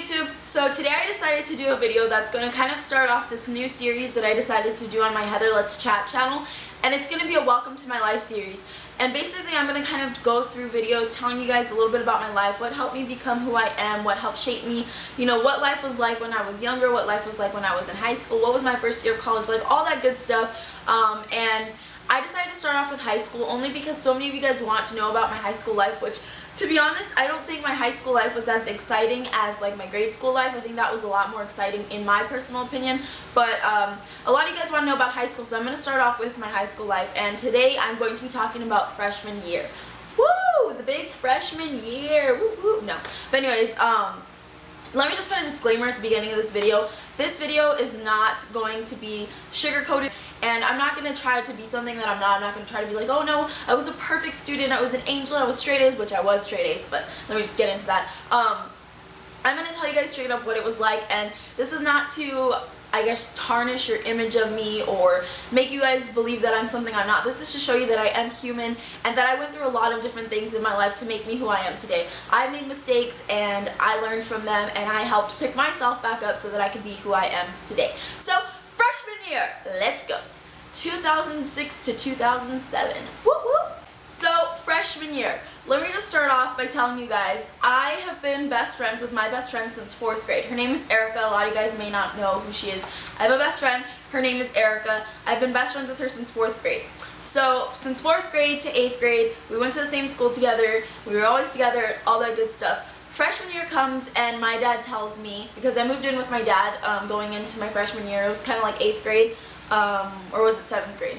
YouTube. So today I decided to do a video that's going to kind of start off this new series that I decided to do on my HeatherLetsChat channel, and it's going to be a welcome to my life series. And basically I'm going to kind of go through videos telling you guys a little bit about my life, what helped me become who I am, what helped shape me, you know, what life was like when I was younger, what life was like when I was in high school, what was my first year of college, like all that good stuff. And I decided to start off with high school only because so many of you guys want to know about my high school life, which, to be honest, I don't think my high school life was as exciting as like my grade school life. I think that was a lot more exciting in my personal opinion, but a lot of you guys want to know about high school, so I'm going to start off with my high school life, and today I'm going to be talking about freshman year. Woo! The big freshman year! Woo woo! No. But anyways, let me just put a disclaimer at the beginning of this video. This video is not going to be sugar-coated, and I'm not going to try to be something that I'm not. I'm not going to try to be like, oh no, I was a perfect student, I was an angel, I was straight A's, which I was straight A's, but let me just get into that. I'm going to tell you guys straight up what it was like, and this is not to, I guess, tarnish your image of me or make you guys believe that I'm something I'm not. This is to show you that I am human and that I went through a lot of different things in my life to make me who I am today. I made mistakes and I learned from them, and I helped pick myself back up so that I could be who I am today. So, freshman year, let's go. 2006 to 2007. Woo woo! So, freshman year. Let me just start off by telling you guys, I have been best friends with my best friend since 4th grade. Her name is Erica. A lot of you guys may not know who she is. I have a best friend. Her name is Erica. I've been best friends with her since 4th grade. So, since 4th grade to 8th grade, we went to the same school together. We were always together, all that good stuff. Freshman year comes and my dad tells me, because I moved in with my dad going into my freshman year. It was kind of like 8th grade, or was it 7th grade?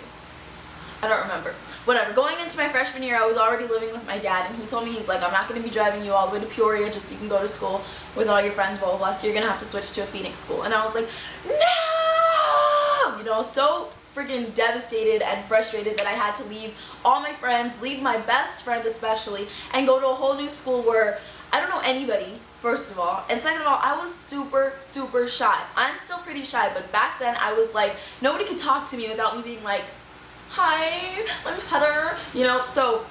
I don't remember. Whatever. Going into my freshman year, I was already living with my dad, and he told me, he's like, I'm not going to be driving you all the way to Peoria just so you can go to school with all your friends, blah, blah, blah, so you're going to have to switch to a Phoenix school. And I was like, no! You know, so freaking devastated and frustrated that I had to leave all my friends, leave my best friend especially, and go to a whole new school where I don't know anybody, first of all, and second of all, I was super, super shy. I'm still pretty shy, but back then I was like, nobody could talk to me without me being like, hi, I'm Heather, you know, so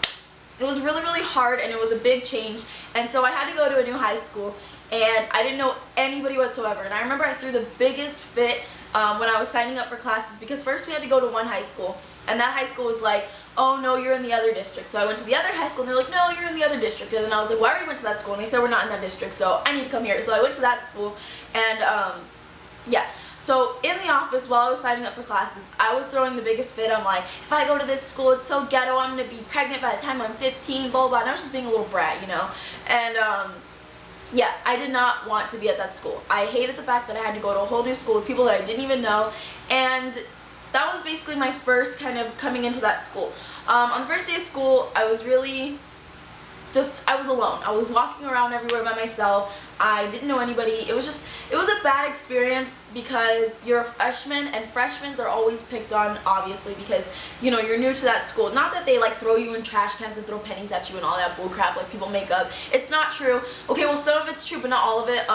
it was really, really hard, and it was a big change, and so I had to go to a new high school, and I didn't know anybody whatsoever, and I remember I threw the biggest fit when I was signing up for classes, because first we had to go to one high school, and that high school was like, oh no, you're in the other district. So I went to the other high school, and they're like, no, you're in the other district, and then I was like, well, I already went to that school, and they said we're not in that district, so I need to come here. So I went to that school, and yeah. So in the office, while I was signing up for classes, I was throwing the biggest fit. I'm like, if I go to this school, it's so ghetto, I'm going to be pregnant by the time I'm 15, blah, blah, blah. And I was just being a little brat, you know. And yeah, I did not want to be at that school. I hated the fact that I had to go to a whole new school with people that I didn't even know. And that was basically my first kind of coming into that school. On the first day of school, I was really I was alone. I was walking around everywhere by myself. I didn't know anybody. It was a bad experience because you're a freshman, and freshmen are always picked on, obviously, because, you know, you're new to that school. Not that they like throw you in trash cans and throw pennies at you and all that bullcrap like people make up. It's not true. Okay, well, some of it's true, but not all of it.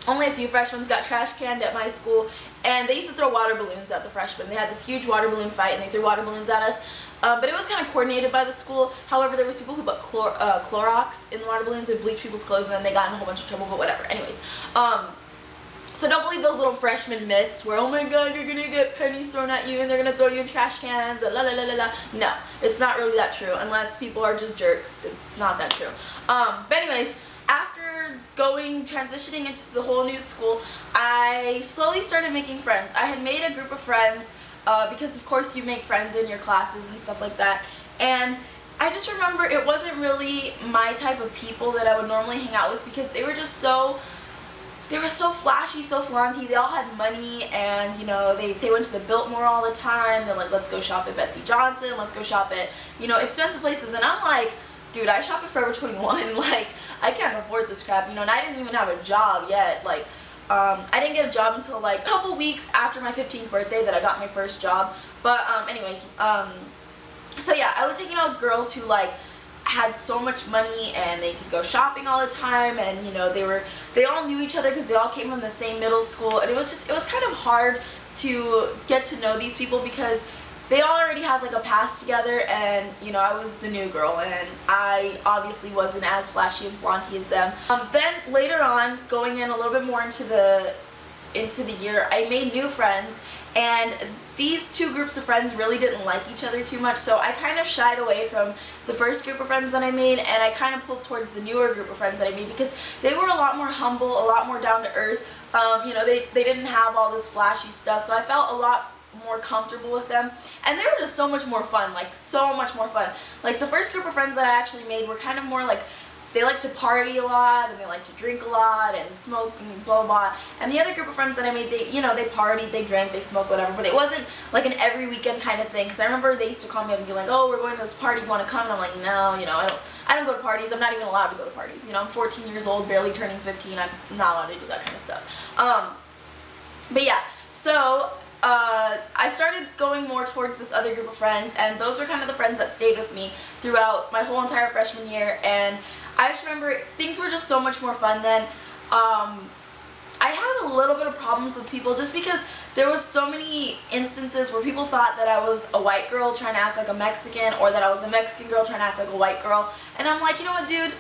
Only a few freshmen got trash canned at my school, and they used to throw water balloons at the freshmen. They had this huge water balloon fight, and they threw water balloons at us. But it was kind of coordinated by the school. However, there was people who put Clorox in the water balloons and bleached people's clothes, and then they got in a whole bunch of trouble, but whatever. Anyways, so don't believe those little freshman myths where, oh my god, you're gonna get pennies thrown at you and they're gonna throw you in trash cans, la la la la la. No, it's not really that true, unless people are just jerks. It's not that true. But anyways, after transitioning into the whole new school, I slowly started making friends. I had made a group of friends, because of course you make friends in your classes and stuff like that, and I just remember it wasn't really my type of people that I would normally hang out with, because they were just so flashy, so flaunty. They all had money, and, you know, they went to the Biltmore all the time. They're like, let's go shop at Betsy Johnson, let's go shop at, you know, expensive places, and I'm like, dude, I shop at Forever 21, like, I can't afford this crap, you know, and I didn't even have a job yet. Like, I didn't get a job until like a couple weeks after my 15th birthday that I got my first job. But anyways, so yeah, I was hanging out with girls who like had so much money and they could go shopping all the time, and you know, they all knew each other because they all came from the same middle school, and it was kind of hard to get to know these people because they all already had like a past together, and you know, I was the new girl, and I obviously wasn't as flashy and flaunty as them. Then later on, going in a little bit more into the year, I made new friends, and these two groups of friends really didn't like each other too much, so I kind of shied away from the first group of friends that I made, and I kind of pulled towards the newer group of friends that I made because they were a lot more humble, a lot more down to earth. You know, they didn't have all this flashy stuff, so I felt a lot more comfortable with them, and they were just so much more fun, like so much more fun. Like the first group of friends that I actually made were kind of more like, they like to party a lot, and they like to drink a lot, and smoke, and blah, blah, blah. And the other group of friends that I made, they, you know, they partied, they drank, they smoked, whatever, but it wasn't like an every weekend kind of thing, because I remember they used to call me up and be like, oh, we're going to this party, you want to come? And I'm like, no, you know, I don't go to parties, I'm not even allowed to go to parties, you know, I'm 14 years old, barely turning 15, I'm not allowed to do that kind of stuff. But yeah, so, I started going more towards this other group of friends, and those were kind of the friends that stayed with me throughout my whole entire freshman year, and I just remember things were just so much more fun then. I had a little bit of problems with people just because there was so many instances where people thought that I was a white girl trying to act like a Mexican, or that I was a Mexican girl trying to act like a white girl, and I'm like, you know what, dude,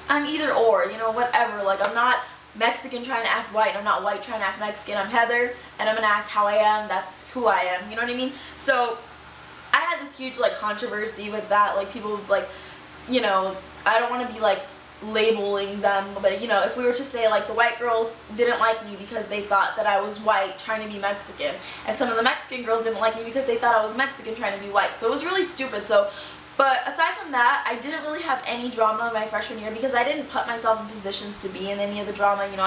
I'm either or, you know, whatever, like I'm not Mexican trying to act white, I'm not white trying to act Mexican, I'm Heather, and I'm gonna act how I am, that's who I am, you know what I mean? So, I had this huge, like, controversy with that, like, people would, like, you know, I don't want to be, like, labeling them, but, you know, if we were to say, like, the white girls didn't like me because they thought that I was white trying to be Mexican, and some of the Mexican girls didn't like me because they thought I was Mexican trying to be white, so it was really stupid. So, but aside from that, I didn't really have any drama in my freshman year because I didn't put myself in positions to be in any of the drama. You know,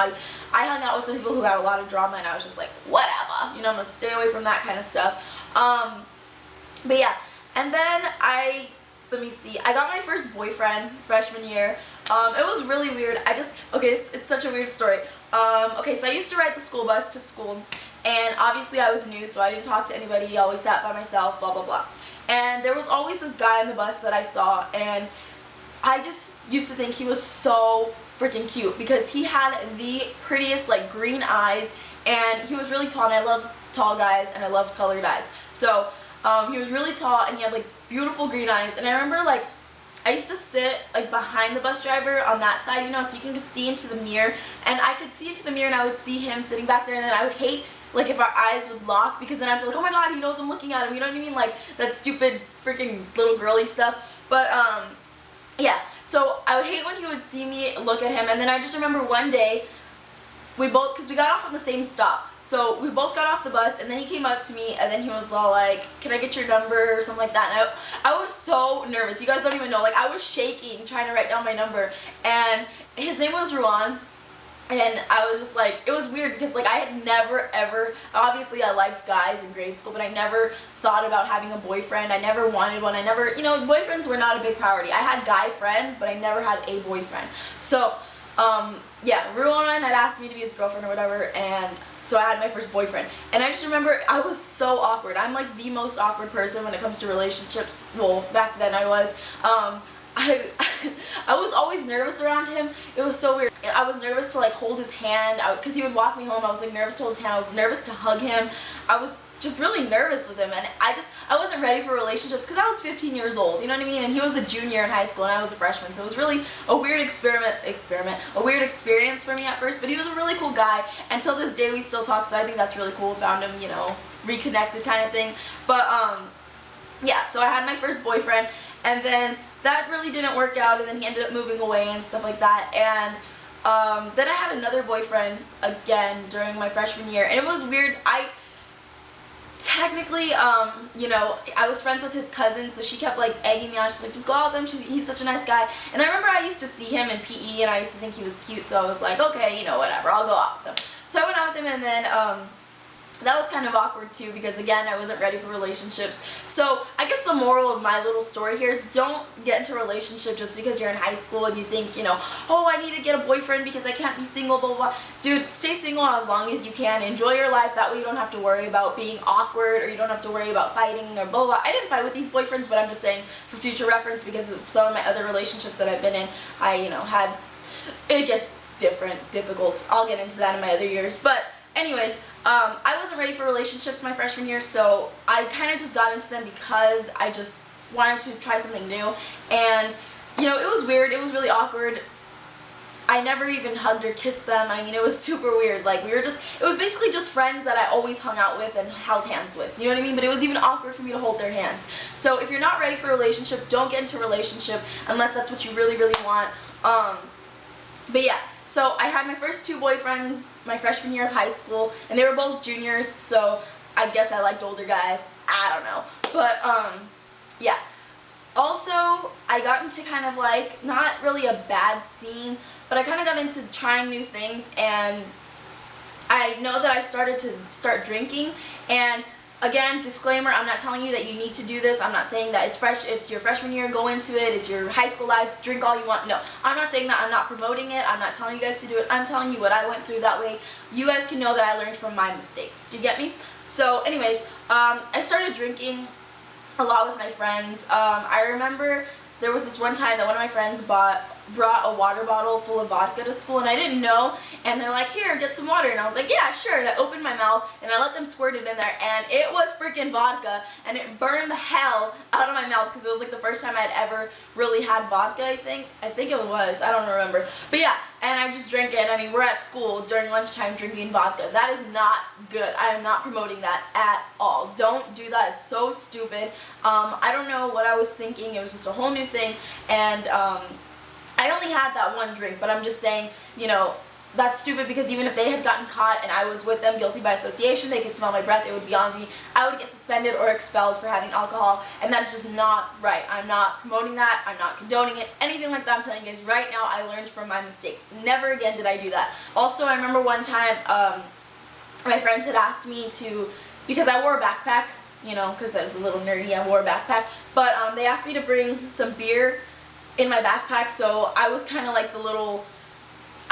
I hung out with some people who had a lot of drama, and I was just like, whatever, you know, I'm gonna stay away from that kind of stuff. But yeah, and then let me see, I got my first boyfriend freshman year. It was really weird. Okay, it's such a weird story. Okay, so I used to ride the school bus to school, and obviously I was new, so I didn't talk to anybody, I always sat by myself, blah, blah, blah. And there was always this guy on the bus that I saw, and I just used to think he was so freaking cute because he had the prettiest, like, green eyes, and he was really tall, and I love tall guys, and I love colored eyes. So, he was really tall, and he had, like, beautiful green eyes, and I remember, like, I used to sit, like, behind the bus driver on that side, you know, so you can see into the mirror, and I could see into the mirror, and I would see him sitting back there, and then I would hate, like, if our eyes would lock, because then I'd feel like, oh my god, he knows I'm looking at him, you know what I mean, like, that stupid freaking little girly stuff. But, yeah, so I would hate when he would see me look at him, and then I just remember one day, because we got off on the same stop, so we both got off the bus, and then he came up to me, and then he was all like, can I get your number, or something like that, and I was so nervous, you guys don't even know, like, I was shaking trying to write down my number, and his name was Ruan. And I was just like, it was weird because, like, I had never ever, obviously I liked guys in grade school, but I never thought about having a boyfriend. I never wanted one. I never, you know, boyfriends were not a big priority. I had guy friends, but I never had a boyfriend. So, yeah, Ruan had asked me to be his girlfriend or whatever, and so I had my first boyfriend. And I just remember I was so awkward. I'm, like, the most awkward person when it comes to relationships. Well, back then I was. I was always nervous around him. It was so weird. I was nervous to, like, hold his hand because he would walk me home. I was, like, nervous to hold his hand. I was nervous to hug him. I was just really nervous with him, and I wasn't ready for relationships because I was 15 years old, you know what I mean? And he was a junior in high school, and I was a freshman, so it was really a weird a weird experience for me at first, but he was a really cool guy, and till this day we still talk, so I think that's really cool. Found him, you know, reconnected kind of thing. But, yeah, so I had my first boyfriend, and then that really didn't work out, and then he ended up moving away and stuff like that, and then I had another boyfriend again during my freshman year, and it was weird. Technically, you know, I was friends with his cousin, so she kept, like, egging me on. She's like, just go out with him, he's such a nice guy. And I remember I used to see him in PE, and I used to think he was cute, so I was like, okay, you know, whatever, I'll go out with him. So I went out with him, and then, that was kind of awkward too because, again, I wasn't ready for relationships. So I guess the moral of my little story here is don't get into a relationship just because you're in high school and you think, you know, oh, I need to get a boyfriend because I can't be single, blah, blah, blah. Dude, stay single as long as you can. Enjoy your life. That way you don't have to worry about being awkward, or you don't have to worry about fighting or blah, blah. I didn't fight with these boyfriends, but I'm just saying for future reference because of some of my other relationships that I've been in, it gets difficult. I'll get into that in my other years. But anyways, I wasn't ready for relationships my freshman year, so I kind of just got into them because I just wanted to try something new. And you know, it was weird, it was really awkward. I never even hugged or kissed them. I mean, it was super weird. Like, it was basically just friends that I always hung out with and held hands with. You know what I mean? But it was even awkward for me to hold their hands. So if you're not ready for a relationship, don't get into a relationship unless that's what you really, really want. But yeah, so I had my first 2 boyfriends my freshman year of high school, and they were both juniors, so I guess I liked older guys. I don't know. But, yeah. Also, I got into kind of like, not really a bad scene, but I kind of got into trying new things, and I know that I started to start drinking. And again, disclaimer, I'm not telling you that you need to do this. I'm not saying that it's your freshman year, go into it, it's your high school life, drink all you want. No, I'm not saying that. I'm not promoting it. I'm not telling you guys to do it. I'm telling you what I went through. That way you guys can know that I learned from my mistakes. Do you get me? So anyways, I started drinking a lot with my friends. I remember there was this one time that one of my friends brought a water bottle full of vodka to school, and I didn't know, and they're like, here, get some water, and I was like, yeah, sure, and I opened my mouth, and I let them squirt it in there, and it was freaking vodka, and it burned the hell out of my mouth, because it was like the first time I'd ever really had vodka, I think it was, I don't remember, but yeah, and I just drank it. I mean, we're at school during lunchtime drinking vodka. That is not good. I am not promoting that at all. Don't do that. It's so stupid. I don't know what I was thinking. It was just a whole new thing, and I only had that one drink, but I'm just saying, you know, that's stupid, because even if they had gotten caught and I was with them guilty by association, they could smell my breath, it would be on me. I would get suspended or expelled for having alcohol, and that's just not right. I'm not promoting that. I'm not condoning it. Anything like that. I'm telling you guys right now, I learned from my mistakes. Never again did I do that. Also, I remember one time my friends had asked me to, because I wore a backpack, you know, because I was a little nerdy, I wore a backpack, but they asked me to bring some beer in my backpack, so I was kind of like the little,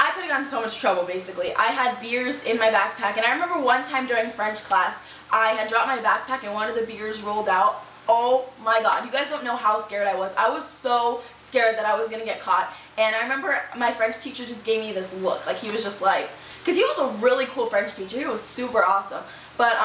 I could have gotten so much trouble basically. I had beers in my backpack, and I remember one time during French class, I had dropped my backpack and one of the beers rolled out. Oh my god, you guys don't know how scared I was. I was so scared that I was gonna get caught, and I remember my French teacher just gave me this look, like he was just like, because he was a really cool French teacher, he was super awesome, but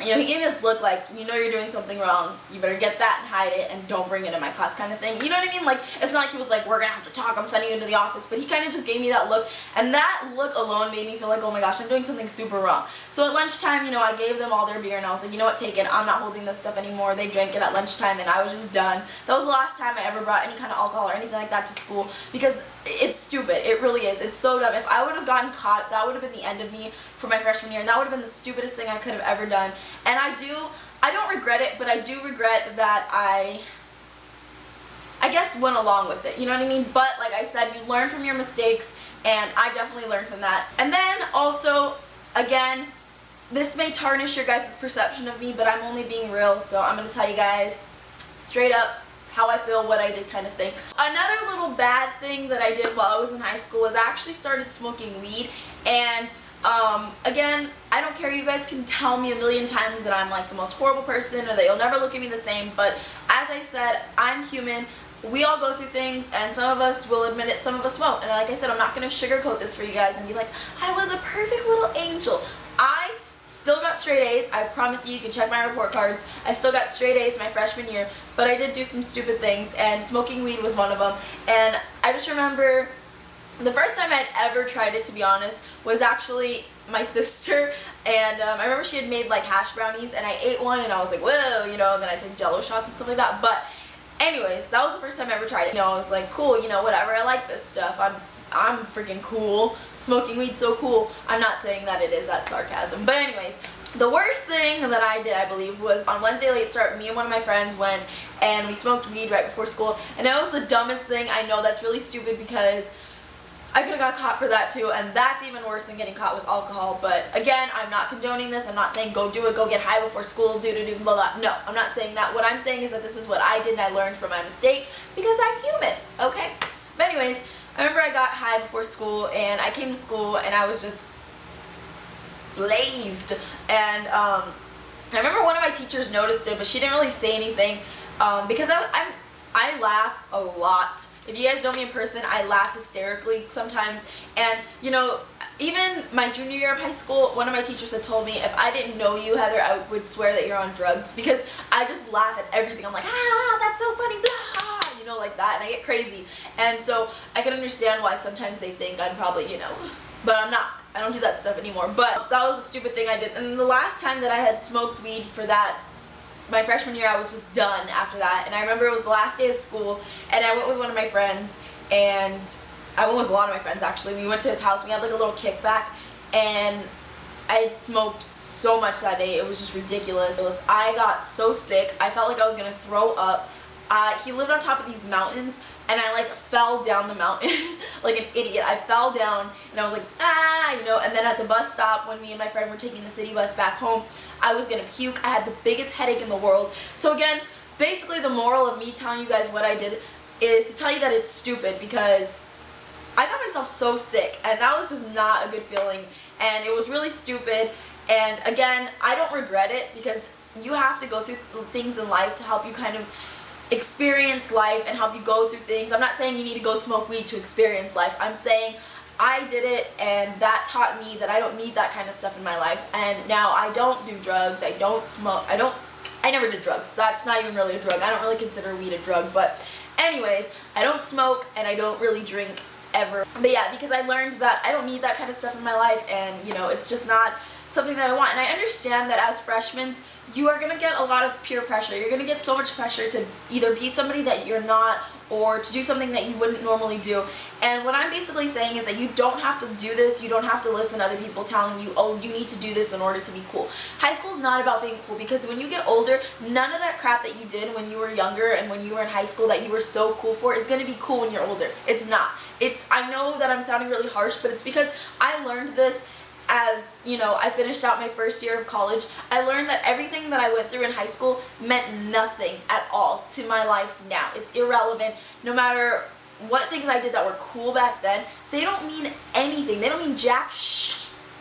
you know, he gave me this look like, you know you're doing something wrong, you better get that and hide it and don't bring it in my class kind of thing. You know what I mean? Like, it's not like he was like, we're gonna have to talk, I'm sending you into the office, but he kind of just gave me that look, and that look alone made me feel like, oh my gosh, I'm doing something super wrong. So at lunchtime, you know, I gave them all their beer, and I was like, you know what, take it, I'm not holding this stuff anymore. They drank it at lunchtime, and I was just done. That was the last time I ever brought any kind of alcohol or anything like that to school, because it's stupid. It really is. It's so dumb. If I would have gotten caught, that would have been the end of me for my freshman year, and that would have been the stupidest thing I could have ever done. And I don't regret it, but I do regret that I guess went along with it, you know what I mean? But like I said, you learn from your mistakes, and I definitely learned from that. And then also, again, this may tarnish your guys' perception of me, but I'm only being real, so I'm going to tell you guys straight up how I feel, what I did kind of thing. Another little bad thing that I did while I was in high school was I actually started smoking weed, and again, I don't care, you guys can tell me a million times that I'm like the most horrible person or that you'll never look at me the same, but as I said, I'm human. We all go through things, and some of us will admit it, some of us won't. And like I said, I'm not going to sugarcoat this for you guys and be like, I was a perfect little angel. I still got straight A's. I promise you, you can check my report cards. I still got straight A's my freshman year, but I did do some stupid things, and smoking weed was one of them. And I just remember the first time I'd ever tried it, to be honest, was actually my sister, and I remember she had made like hash brownies, and I ate one, and I was like, whoa, you know, and then I took Jello shots and stuff like that. But anyways, that was the first time I ever tried it. You know, I was like, cool, you know, whatever, I like this stuff. I'm freaking cool. Smoking weed's so cool. I'm not saying that it is, that's sarcasm. But anyways, the worst thing that I did, I believe, was on Wednesday late start, me and one of my friends went and we smoked weed right before school, and that was the dumbest thing. I know that's really stupid because I could have got caught for that too, and that's even worse than getting caught with alcohol. But again, I'm not condoning this. I'm not saying go do it, go get high before school, do blah blah. No, I'm not saying that. What I'm saying is that this is what I did, and I learned from my mistake because I'm human, okay? But anyways, I remember I got high before school, and I came to school, and I was just blazed. And I remember one of my teachers noticed it, but she didn't really say anything because I laugh a lot. If you guys know me in person, I laugh hysterically sometimes. And, you know, even my junior year of high school, one of my teachers had told me if I didn't know you, Heather, I would swear that you're on drugs, because I just laugh at everything. I'm like, ah, that's so funny, blah, you know, like that, and I get crazy. And so I can understand why sometimes they think I'm probably, you know, but I'm not. I don't do that stuff anymore. But that was a stupid thing I did. And the last time that I had smoked weed for that, my freshman year, I was just done after that. And I remember it was the last day of school, and I went with one of my friends, and I went with a lot of my friends actually. We went to his house, we had like a little kickback, and I had smoked so much that day, it was just ridiculous. I got so sick, I felt like I was gonna throw up. He lived on top of these mountains, and I like fell down the mountain like an idiot. I fell down, and I was like, ah, you know, and then at the bus stop, when me and my friend were taking the city bus back home, I was gonna puke. I had the biggest headache in the world. So again, basically the moral of me telling you guys what I did is to tell you that it's stupid, because I got myself so sick, and that was just not a good feeling, and it was really stupid. And again, I don't regret it, because you have to go through things in life to help you kind of experience life and help you go through things. I'm not saying you need to go smoke weed to experience life. I'm saying I did it, and that taught me that I don't need that kind of stuff in my life. And now I don't do drugs, I don't smoke, I never did drugs. That's not even really a drug. I don't really consider weed a drug, but anyways, I don't smoke and I don't really drink ever. But yeah, because I learned that I don't need that kind of stuff in my life, and you know, it's just not something that I want. And I understand that as freshmen, you are going to get a lot of peer pressure. You're going to get so much pressure to either be somebody that you're not, or to do something that you wouldn't normally do. And what I'm basically saying is that you don't have to do this. You don't have to listen to other people telling you, oh, you need to do this in order to be cool. High school is not about being cool, because when you get older, none of that crap that you did when you were younger and when you were in high school that you were so cool for is going to be cool when you're older. It's not. I know that I'm sounding really harsh, but it's because I learned this as, you know, I finished out my first year of college. I learned that everything that I went through in high school meant nothing at all to my life now. It's irrelevant. No matter what things I did that were cool back then, they don't mean anything. They don't mean jack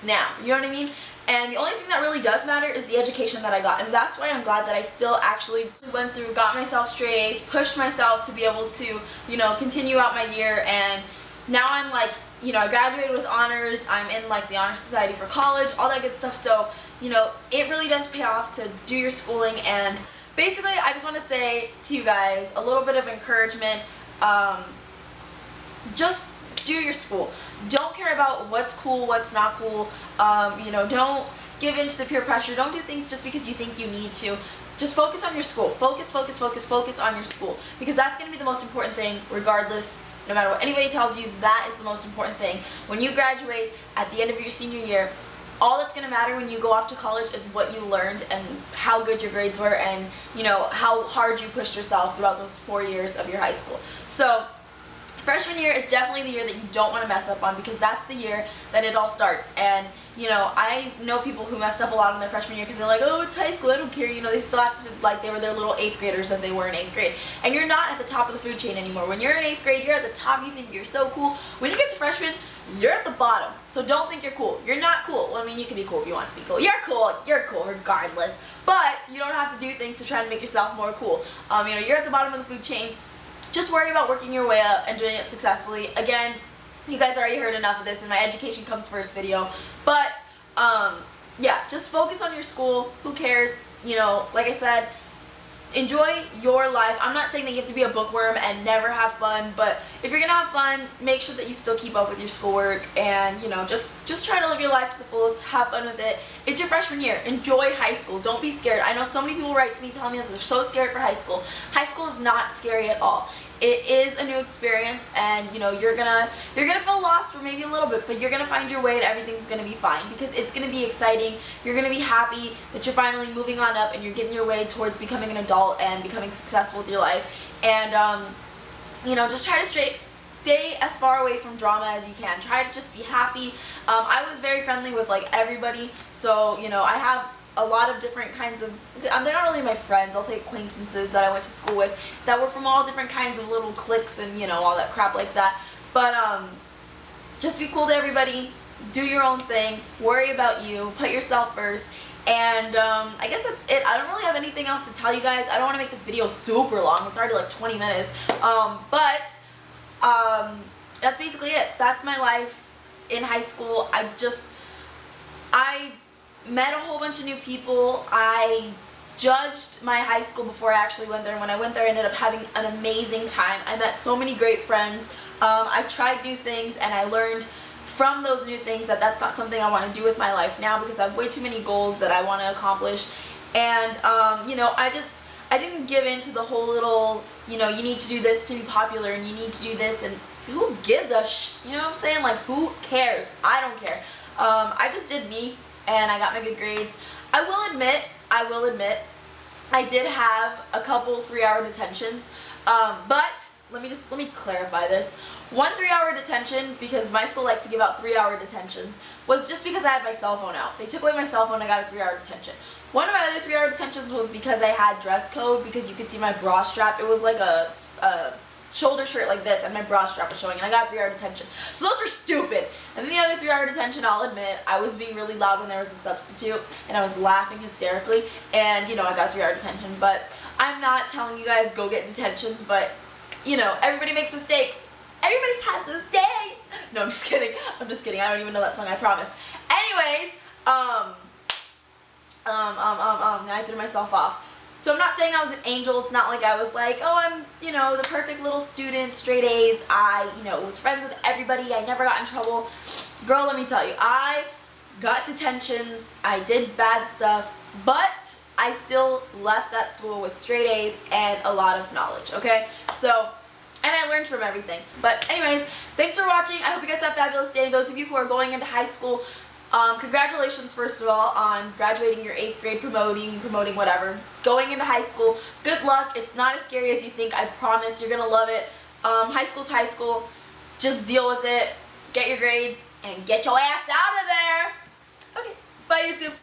now. You know what I mean? And the only thing that really does matter is the education that I got. And that's why I'm glad that I still actually went through, got myself straight A's, pushed myself to be able to, you know, continue out my year. And now I'm like, you know, I graduated with honors, I'm in like the honor society for college, all that good stuff. So, you know, it really does pay off to do your schooling. And basically, I just want to say to you guys a little bit of encouragement. Just do your school. Don't care about what's cool, what's not cool. You know, don't give in to the peer pressure. Don't do things just because you think you need to. Just focus on your school. Focus on your school, because that's going to be the most important thing regardless. No matter what anybody tells you, that is the most important thing. When you graduate at the end of your senior year, all that's going to matter when you go off to college is what you learned and how good your grades were, and you know, how hard you pushed yourself throughout those 4 years of your high school. So freshman year is definitely the year that you don't want to mess up on, because that's the year that it all starts. And you know, I know people who messed up a lot in their freshman year because they're like, oh, it's high school, I don't care. You know, they still acted like they were their little 8th graders that they were in 8th grade. And you're not at the top of the food chain anymore. When you're in 8th grade, you're at the top, you think you're so cool. When you get to freshman, you're at the bottom. So don't think you're cool. You're not cool. Well, I mean, you can be cool if you want to be cool. You're cool regardless. But you don't have to do things to try to make yourself more cool. You know, you're at the bottom of the food chain. Just worry about working your way up and doing it successfully. Again, you guys already heard enough of this in my education comes first video. But yeah, just focus on your school. Who cares? You know, like I said, enjoy your life. I'm not saying that you have to be a bookworm and never have fun, but if you're gonna have fun, make sure that you still keep up with your schoolwork, and you know, just try to live your life to the fullest. Have fun with it. It's your freshman year. Enjoy high school. Don't be scared. I know so many people write to me telling me that they're so scared for high school. High school is not scary at all. It is a new experience, and you know, you're gonna feel lost for maybe a little bit, but you're gonna find your way and everything's gonna be fine, because it's gonna be exciting. You're gonna be happy that you're finally moving on up and you're getting your way towards becoming an adult and becoming successful with your life. And you know, just try to stay as far away from drama as you can. Try to just be happy. I was very friendly with like everybody, so you know, I have a lot of different kinds of, they're not really my friends, I'll say acquaintances that I went to school with that were from all different kinds of little cliques and you know, all that crap like that. But just be cool to everybody, do your own thing, worry about you, put yourself first, and I guess that's it. I don't really have anything else to tell you guys. I don't want to make this video super long. It's already like 20 minutes. But that's basically it. That's my life in high school. I met a whole bunch of new people. I judged my high school before I actually went there. When I went there, I ended up having an amazing time. I met so many great friends. I tried new things, and I learned from those new things that that's not something I want to do with my life now, because I have way too many goals that I want to accomplish. And you know, I didn't give in to the whole little, you know, you need to do this to be popular, and you need to do this, and who gives a you know what I'm saying? Like, who cares? I don't care. I just did me, and I got my good grades. I will admit, I did have a couple 3-hour detentions, but let me clarify this. One 3-hour detention, because my school liked to give out 3-hour detentions, was just because I had my cell phone out. They took away my cell phone, I got a 3-hour detention. One of my other 3-hour detentions was because I had dress code, because you could see my bra strap. It was like a shoulder shirt like this, and my bra strap was showing, and I got a 3-hour detention. So those were stupid. And then the other 3-hour detention, I'll admit, I was being really loud when there was a substitute, and I was laughing hysterically, and you know, I got a 3-hour detention. But I'm not telling you guys go get detentions, but you know, everybody makes mistakes. Everybody has those days. No, I'm just kidding. I'm just kidding. I don't even know that song, I promise. Anyways, now I threw myself off. So I'm not saying I was an angel. It's not like I was like, oh, I'm, you know, the perfect little student, straight A's. I, you know, was friends with everybody. I never got in trouble. Girl, let me tell you, I got detentions. I did bad stuff, but I still left that school with straight A's and a lot of knowledge, okay? So, and I learned from everything. But anyways, thanks for watching. I hope you guys have a fabulous day. Those of you who are going into high school, congratulations, first of all, on graduating your 8th grade, promoting whatever, going into high school. Good luck. It's not as scary as you think. I promise you're gonna love it. High school's high school. Just deal with it, get your grades, and get your ass out of there. Okay, bye YouTube.